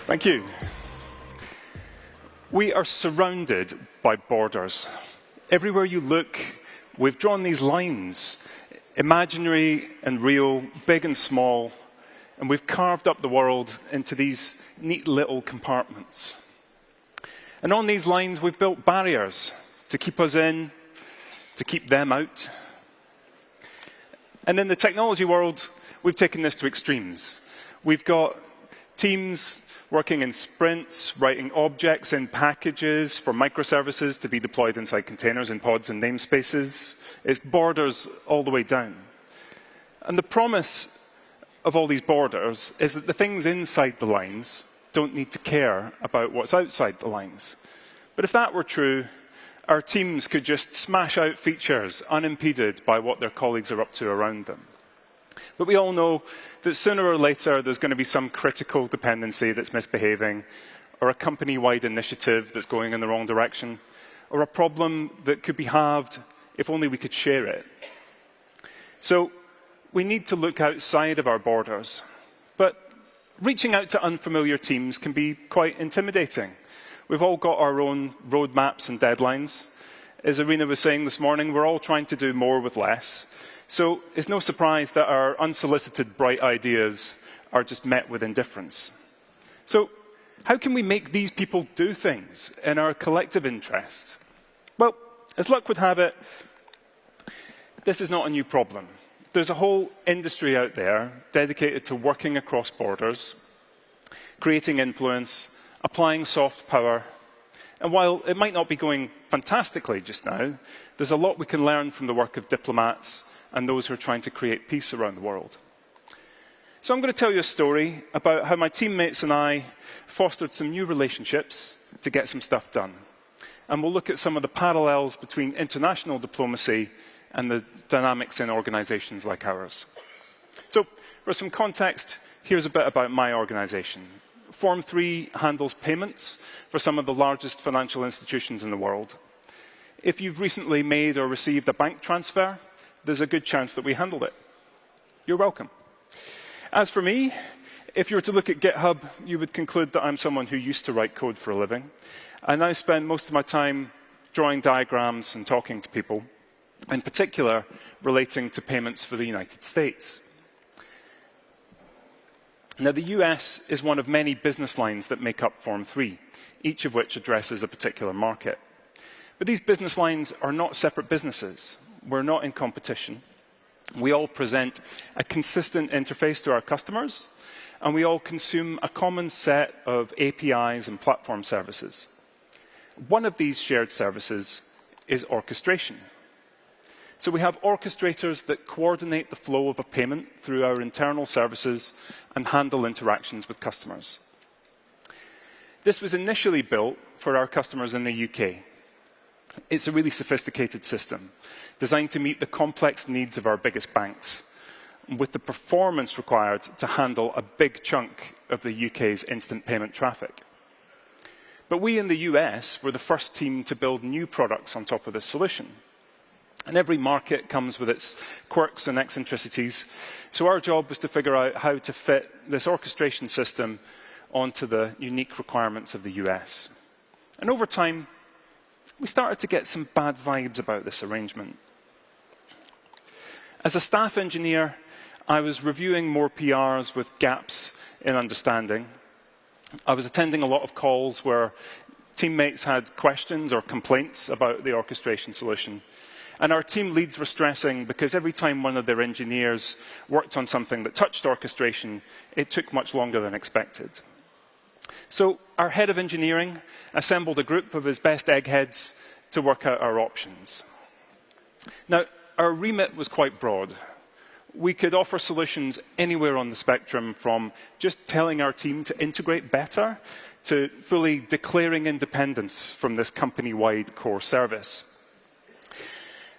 Thank you. We are surrounded by borders. Everywhere you look, we've drawn these lines, imaginary and real, big and small, and we've carved up the world into these neat little compartments. And on these lines, we've built barriers to keep us in, to keep them out. And in the technology world, we've taken this to extremes. We've got teams working in sprints, writing objects in packages for microservices to be deployed inside containers and pods and namespaces. It's borders all the way down. And the promise of all these borders is that the things inside the lines don't need to care about what's outside the lines. But if that were true, our teams could just smash out features unimpeded by what their colleagues are up to around them. But we all know that sooner or later there's going to be some critical dependency that's misbehaving, or a company-wide initiative that's going in the wrong direction, or a problem that could be halved if only we could share it. So we need to look outside of our borders. But reaching out to unfamiliar teams can be quite intimidating. We've all got our own roadmaps and deadlines. As Irina was saying this morning, we're all trying to do more with less. So it's no surprise that our unsolicited bright ideas are just met with indifference. So how can we make these people do things in our collective interest? Well, as luck would have it, this is not a new problem. There's a whole industry out there dedicated to working across borders, creating influence, applying soft power. And while it might not be going fantastically just now, there's a lot we can learn from the work of diplomats and those who are trying to create peace around the world. So I'm going to tell you a story about how my teammates and I fostered some new relationships to get some stuff done. And we'll look at some of the parallels between international diplomacy and the dynamics in organizations like ours. So for some context, here's a bit about my organization. Form 3 handles payments for some of the largest financial institutions in the world. If you've recently made or received a bank transfer, there's a good chance that we handled it. You're welcome. As for me, if you were to look at GitHub, you would conclude that I'm someone who used to write code for a living. I now spend most of my time drawing diagrams and talking to people, in particular relating to payments for the United States. Now, the US is one of many business lines that make up Form 3, each of which addresses a particular market. But these business lines are not separate businesses. We're not in competition. We all present a consistent interface to our customers, and we all consume a common set of APIs and platform services. One of these shared services is orchestration. So we have orchestrators that coordinate the flow of a payment through our internal services and handle interactions with customers. This was initially built for our customers in the UK. It's a really sophisticated system, designed to meet the complex needs of our biggest banks, with the performance required to handle a big chunk of the UK's instant payment traffic. But we in the US were the first team to build new products on top of this solution. And every market comes with its quirks and eccentricities, so our job was to figure out how to fit this orchestration system onto the unique requirements of the US. And over time, we started to get some bad vibes about this arrangement. As a staff engineer, I was reviewing more PRs with gaps in understanding. I was attending a lot of calls where teammates had questions or complaints about the orchestration solution. And our team leads were stressing because every time one of their engineers worked on something that touched orchestration, it took much longer than expected. So our head of engineering assembled a group of his best eggheads to work out our options. Now, our remit was quite broad. We could offer solutions anywhere on the spectrum, from just telling our team to integrate better to fully declaring independence from this company-wide core service.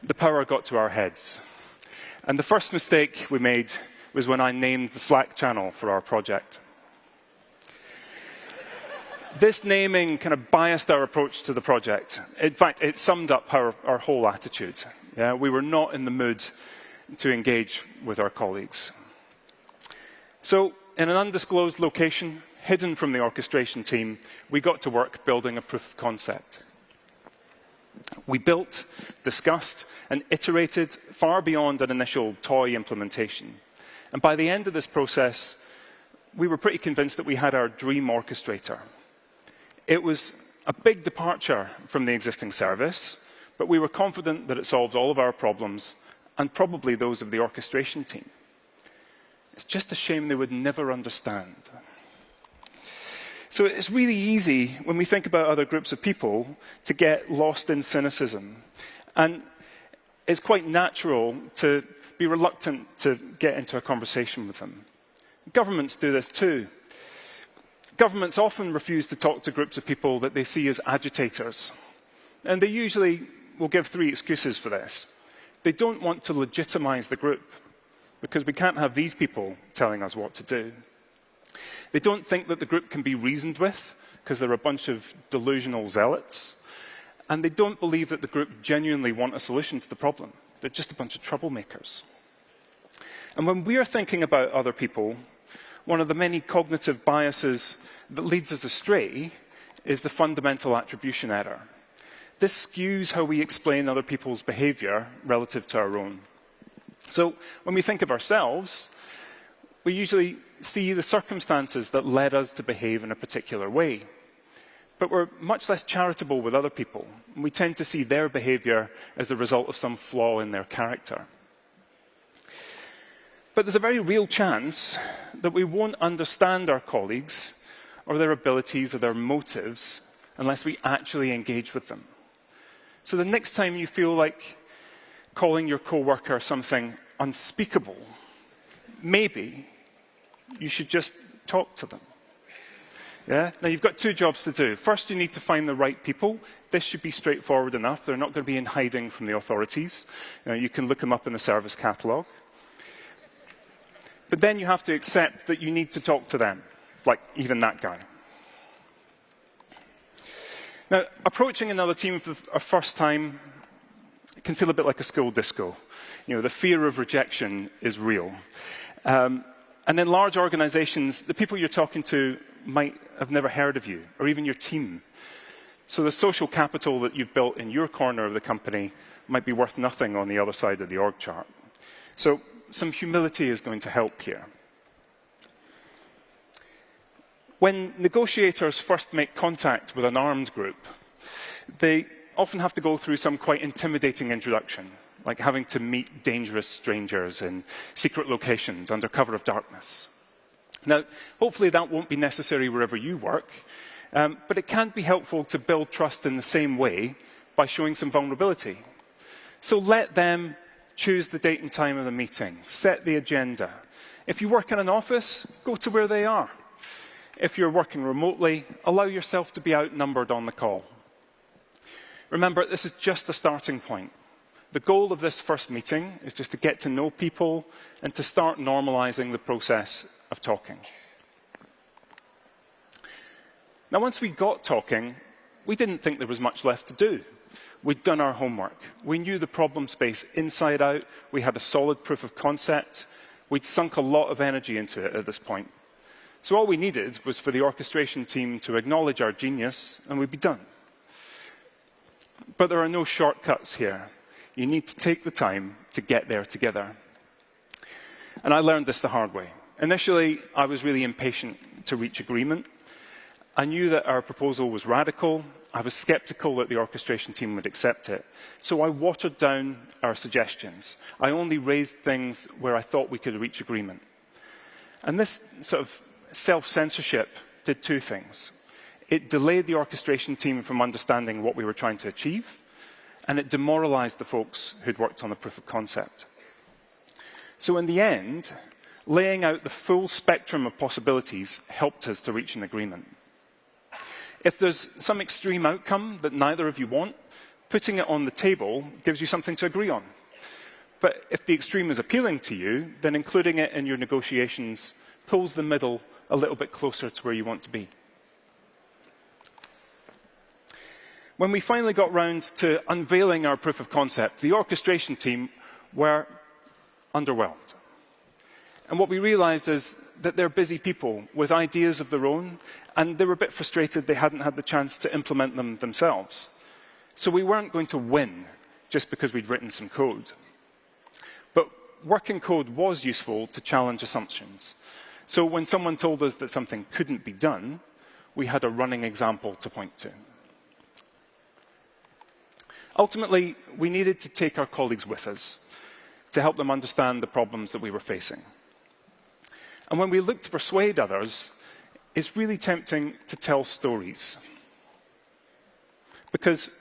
The power got to our heads. And the first mistake we made was when I named the Slack channel for our project. This naming kind of biased our approach to the project. In fact, it summed up our whole attitude. Yeah, we were not in the mood to engage with our colleagues. So, in an undisclosed location hidden from the orchestration team, we got to work building a proof of concept. We built, discussed, and iterated far beyond an initial toy implementation. And by the end of this process, we were pretty convinced that we had our dream orchestrator. It was a big departure from the existing service, but we were confident that it solved all of our problems, and probably those of the orchestration team. It's just a shame they would never understand. So it's really easy, when we think about other groups of people, to get lost in cynicism. And it's quite natural to be reluctant to get into a conversation with them. Governments do this too. Governments often refuse to talk to groups of people that they see as agitators. And they usually will give 3 excuses for this. They don't want to legitimize the group, because we can't have these people telling us what to do. They don't think that the group can be reasoned with, because they're a bunch of delusional zealots. And they don't believe that the group genuinely want a solution to the problem. They're just a bunch of troublemakers. And when we're thinking about other people, one of the many cognitive biases that leads us astray is the fundamental attribution error. This skews how we explain other people's behavior relative to our own. So when we think of ourselves, we usually see the circumstances that led us to behave in a particular way. But we're much less charitable with other people. And we tend to see their behavior as the result of some flaw in their character. But there's a very real chance that we won't understand our colleagues or their abilities or their motives unless we actually engage with them. So the next time you feel like calling your coworker something unspeakable, maybe you should just talk to them. Yeah? Now, you've got 2 jobs to do. First, you need to find the right people. This should be straightforward enough. They're not going to be in hiding from the authorities. You can look them up in the service catalogue. But then you have to accept that you need to talk to them, like even that guy. Now, approaching another team for a first time can feel a bit like a school disco. The fear of rejection is real. And in large organizations, the people you're talking to might have never heard of you, or even your team. So the social capital that you've built in your corner of the company might be worth nothing on the other side of the org chart. So some humility is going to help here. When negotiators first make contact with an armed group, they often have to go through some quite intimidating introduction, like having to meet dangerous strangers in secret locations under cover of darkness. Now, hopefully that won't be necessary wherever you work, but it can be helpful to build trust in the same way by showing some vulnerability. So let them choose the date and time of the meeting, set the agenda. If you work in an office, go to where they are. If you're working remotely, allow yourself to be outnumbered on the call. Remember, this is just the starting point. The goal of this first meeting is just to get to know people and to start normalizing the process of talking. Now, once we got talking, we didn't think there was much left to do. We'd done our homework. We knew the problem space inside out. We had a solid proof of concept. We'd sunk a lot of energy into it at this point. So all we needed was for the orchestration team to acknowledge our genius, and we'd be done. But there are no shortcuts here. You need to take the time to get there together. And I learned this the hard way. Initially, I was really impatient to reach agreement. I knew that our proposal was radical. I was skeptical that the orchestration team would accept it. So I watered down our suggestions. I only raised things where I thought we could reach agreement. And this sort of self-censorship did 2 things. It delayed the orchestration team from understanding what we were trying to achieve, and it demoralized the folks who'd worked on the proof of concept. So in the end, laying out the full spectrum of possibilities helped us to reach an agreement. If there's some extreme outcome that neither of you want, putting it on the table gives you something to agree on. But if the extreme is appealing to you, then including it in your negotiations pulls the middle a little bit closer to where you want to be. When we finally got round to unveiling our proof of concept, the orchestration team were underwhelmed. And what we realized is that they're busy people with ideas of their own, and they were a bit frustrated they hadn't had the chance to implement them themselves. So we weren't going to win just because we'd written some code. But working code was useful to challenge assumptions. So when someone told us that something couldn't be done, we had a running example to point to. Ultimately, we needed to take our colleagues with us to help them understand the problems that we were facing. And when we look to persuade others, it's really tempting to tell stories. Because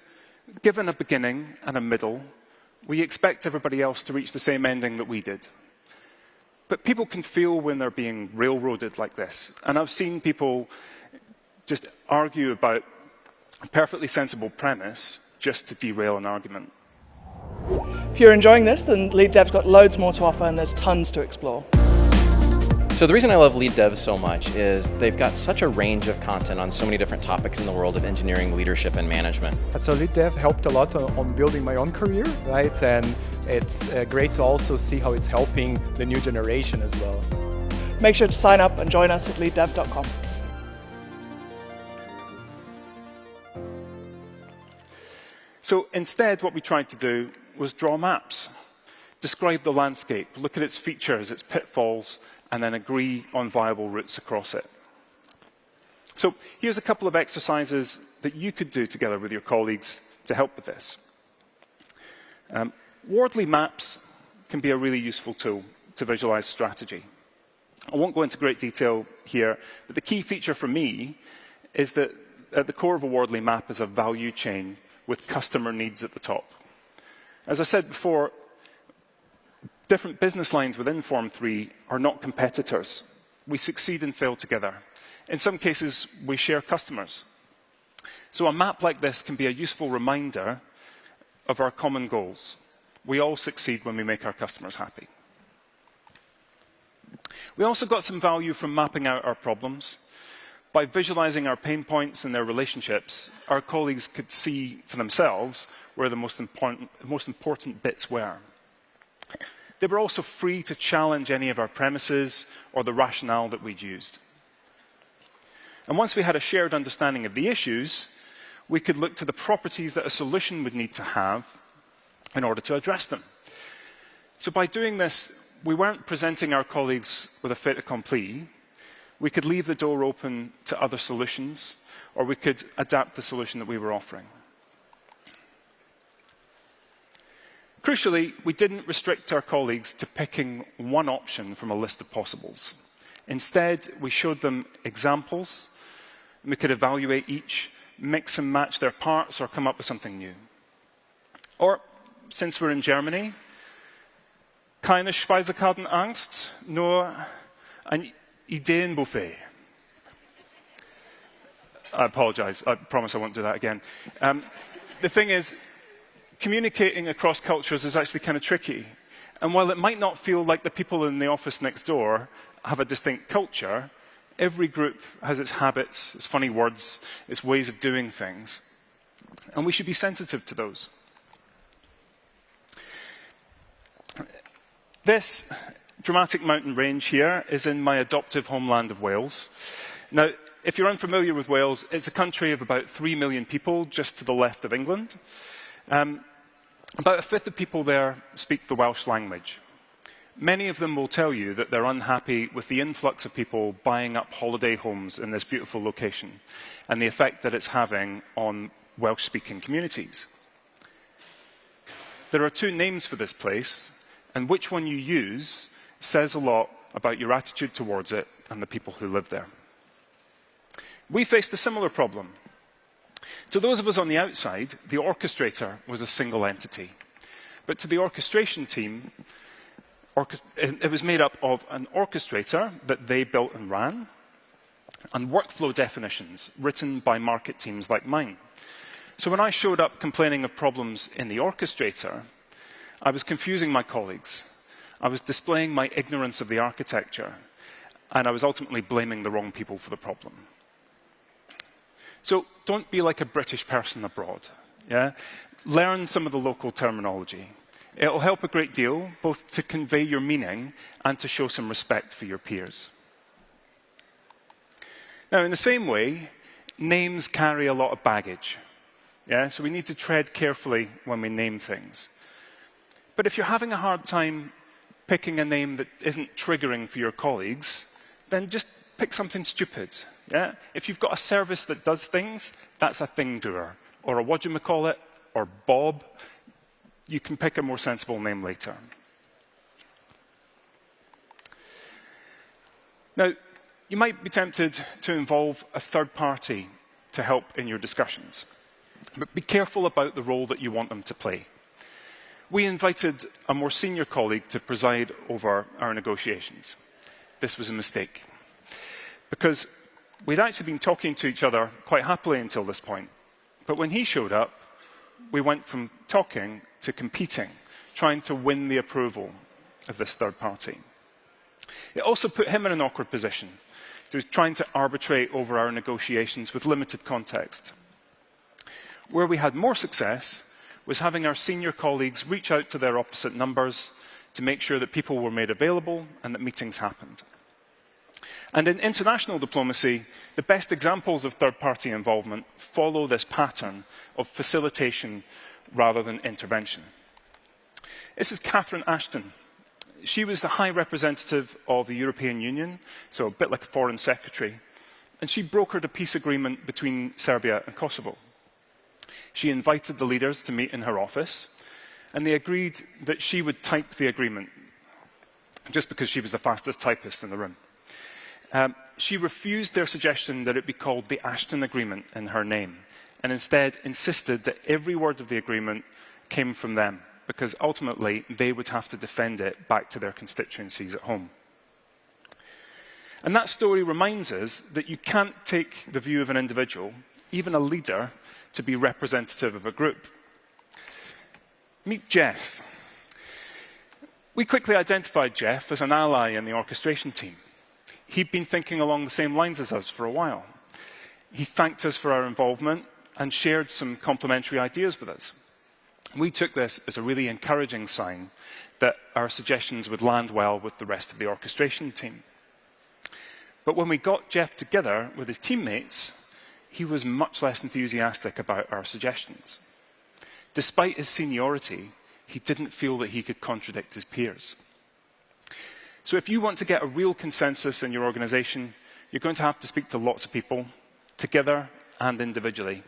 given a beginning and a middle, we expect everybody else to reach the same ending that we did. But people can feel when they're being railroaded like this. And I've seen people just argue about a perfectly sensible premise just to derail an argument. If you're enjoying this, then LeadDev's got loads more to offer and there's tons to explore. So the reason I love LeadDev so much is they've got such a range of content on so many different topics in the world of engineering, leadership, and management. So LeadDev helped a lot on building my own career, right? And it's great to also see how it's helping the new generation as well. Make sure to sign up and join us at leaddev.com. So instead, what we tried to do was draw maps, describe the landscape, look at its features, its pitfalls, and then agree on viable routes across it. So here's a couple of exercises that you could do together with your colleagues to help with this. Wordly maps can be a really useful tool to visualize strategy. I won't go into great detail here, but the key feature for me is that at the core of a wordly map is a value chain with customer needs at the top. As I said before, different business lines within Form 3 are not competitors. We succeed and fail together. In some cases, we share customers. So a map like this can be a useful reminder of our common goals. We all succeed when we make our customers happy. We also got some value from mapping out our problems. By visualizing our pain points and their relationships, our colleagues could see for themselves where the most important bits were. They were also free to challenge any of our premises or the rationale that we'd used. And once we had a shared understanding of the issues, we could look to the properties that a solution would need to have in order to address them. So by doing this, we weren't presenting our colleagues with a fait accompli. We could leave the door open to other solutions, or we could adapt the solution that we were offering. Crucially, we didn't restrict our colleagues to picking one option from a list of possibles. Instead, we showed them examples, and we could evaluate each, mix and match their parts, or come up with something new. Or, since we're in Germany, keine Speisekartenangst, nur ein Ideenbuffet. I apologize. I promise I won't do that again. The thing is, communicating across cultures is actually kind of tricky. And while it might not feel like the people in the office next door have a distinct culture, every group has its habits, its funny words, its ways of doing things. And we should be sensitive to those. This dramatic mountain range here is in my adoptive homeland of Wales. Now, if you're unfamiliar with Wales, it's a country of about 3 million people just to the left of England. About a fifth of people there speak the Welsh language. Many of them will tell you that they're unhappy with the influx of people buying up holiday homes in this beautiful location and the effect that it's having on Welsh-speaking communities. There are two names for this place, and which one you use says a lot about your attitude towards it and the people who live there. We faced a similar problem. To those of us on the outside, the orchestrator was a single entity. But to the orchestration team, it was made up of an orchestrator that they built and ran, and workflow definitions written by market teams like mine. So when I showed up complaining of problems in the orchestrator, I was confusing my colleagues. I was displaying my ignorance of the architecture, and I was ultimately blaming the wrong people for the problem. So don't be like a British person abroad. Yeah? Learn some of the local terminology. It'll help a great deal, both to convey your meaning and to show some respect for your peers. Now, in the same way, names carry a lot of baggage. Yeah? So we need to tread carefully when we name things. But if you're having a hard time picking a name that isn't triggering for your colleagues, then just pick something stupid. Yeah? If you've got a service that does things, that's a thing doer. Or a whatchamacallit, or Bob. You can pick a more sensible name later. Now, you might be tempted to involve a third party to help in your discussions. But be careful about the role that you want them to play. We invited a more senior colleague to preside over our negotiations. This was a mistake, because we'd actually been talking to each other quite happily until this point. But when he showed up, we went from talking to competing, trying to win the approval of this third party. It also put him in an awkward position. He was trying to arbitrate over our negotiations with limited context. Where we had more success was having our senior colleagues reach out to their opposite numbers to make sure that people were made available and that meetings happened. And in international diplomacy, the best examples of third-party involvement follow this pattern of facilitation rather than intervention. This is Catherine Ashton. She was the High Representative of the European Union, so a bit like a Foreign Secretary, and she brokered a peace agreement between Serbia and Kosovo. She invited the leaders to meet in her office, and they agreed that she would type the agreement, just because she was the fastest typist in the room. She refused their suggestion that it be called the Ashton Agreement in her name, and instead insisted that every word of the agreement came from them, because ultimately they would have to defend it back to their constituencies at home. And that story reminds us that you can't take the view of an individual, even a leader, to be representative of a group. Meet Jeff. We quickly identified Jeff as an ally in the orchestration team. He'd been thinking along the same lines as us for a while. He thanked us for our involvement and shared some complementary ideas with us. We took this as a really encouraging sign that our suggestions would land well with the rest of the orchestration team. But when we got Jeff together with his teammates, he was much less enthusiastic about our suggestions. Despite his seniority, he didn't feel that he could contradict his peers. So if you want to get a real consensus in your organization, you're going to have to speak to lots of people, together and individually,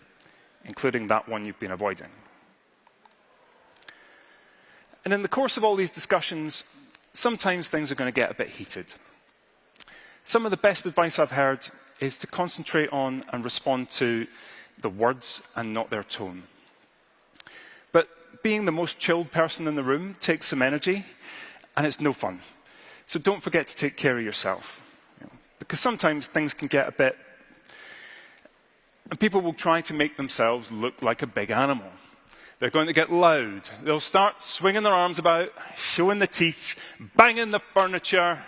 including that one you've been avoiding. And in the course of all these discussions, sometimes things are going to get a bit heated. Some of the best advice I've heard is to concentrate on and respond to the words and not their tone. But being the most chilled person in the room takes some energy, and it's no fun. So don't forget to take care of yourself. Because sometimes things can get a bit... And people will try to make themselves look like a big animal. They're going to get loud. They'll start swinging their arms about, showing the teeth, banging the furniture.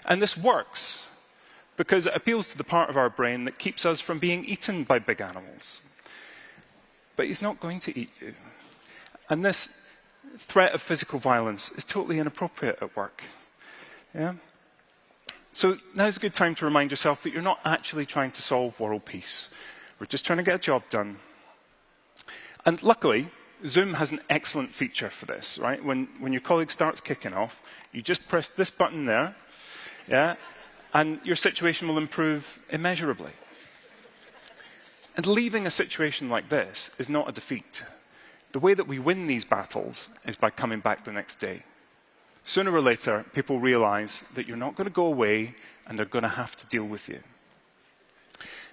And this works because it appeals to the part of our brain that keeps us from being eaten by big animals. But he's not going to eat you. And this threat of physical violence is totally inappropriate at work. Yeah? So now's a good time to remind yourself that you're not actually trying to solve world peace. We're just trying to get a job done. And luckily, Zoom has an excellent feature for this, right? When your colleague starts kicking off, you just press this button there, yeah, and your situation will improve immeasurably. And leaving a situation like this is not a defeat. The way that we win these battles is by coming back the next day. Sooner or later, people realize that you're not going to go away and they're going to have to deal with you.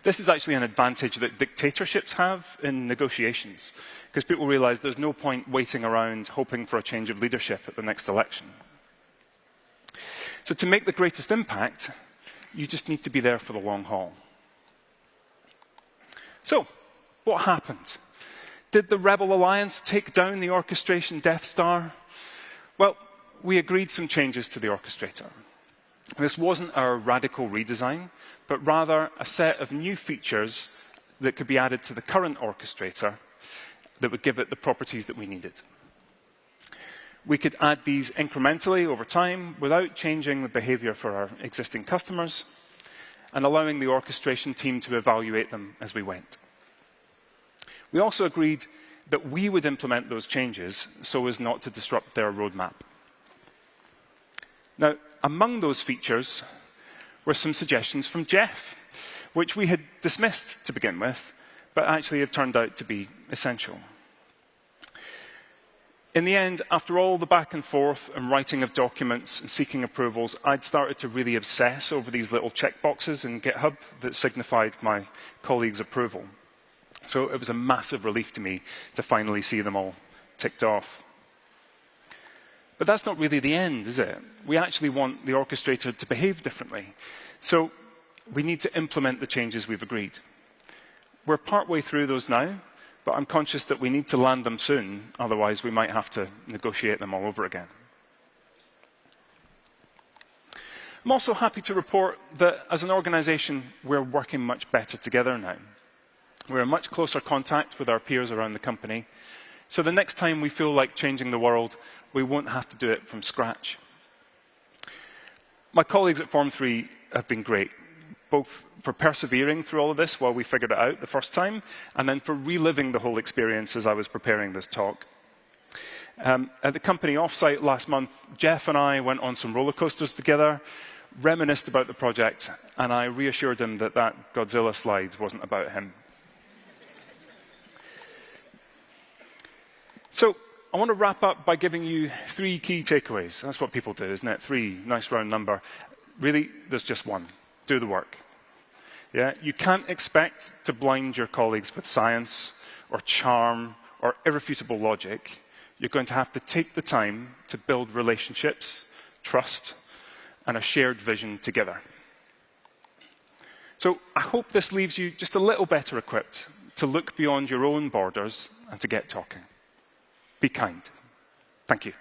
This is actually an advantage that dictatorships have in negotiations, because people realize there's no point waiting around hoping for a change of leadership at the next election. So to make the greatest impact, you just need to be there for the long haul. So, what happened? Did the Rebel Alliance take down the orchestration Death Star? Well, we agreed some changes to the orchestrator. This wasn't our radical redesign, but rather a set of new features that could be added to the current orchestrator that would give it the properties that we needed. We could add these incrementally over time without changing the behavior for our existing customers and allowing the orchestration team to evaluate them as we went. We also agreed that we would implement those changes so as not to disrupt their roadmap. Now, among those features were some suggestions from Jeff, which we had dismissed to begin with, but actually have turned out to be essential. In the end, after all the back and forth and writing of documents and seeking approvals, I'd started to really obsess over these little checkboxes in GitHub that signified my colleagues' approval. So it was a massive relief to me to finally see them all ticked off. But that's not really the end, is it? We actually want the orchestrator to behave differently. So we need to implement the changes we've agreed. We're partway through those now, but I'm conscious that we need to land them soon, otherwise we might have to negotiate them all over again. I'm also happy to report that as an organization, we're working much better together now. We're in much closer contact with our peers around the company, so the next time we feel like changing the world, we won't have to do it from scratch. My colleagues at Form 3 have been great, both for persevering through all of this while we figured it out the first time, and then for reliving the whole experience as I was preparing this talk. At the company offsite last month, Jeff and I went on some roller coasters together, reminisced about the project, and I reassured him that that Godzilla slide wasn't about him. So I want to wrap up by giving you 3 key takeaways. That's what people do, isn't it? 3, nice round number. Really, there's just one. Do the work. Yeah? You can't expect to blind your colleagues with science or charm or irrefutable logic. You're going to have to take the time to build relationships, trust, and a shared vision together. So I hope this leaves you just a little better equipped to look beyond your own borders and to get talking. Be kind. Thank you.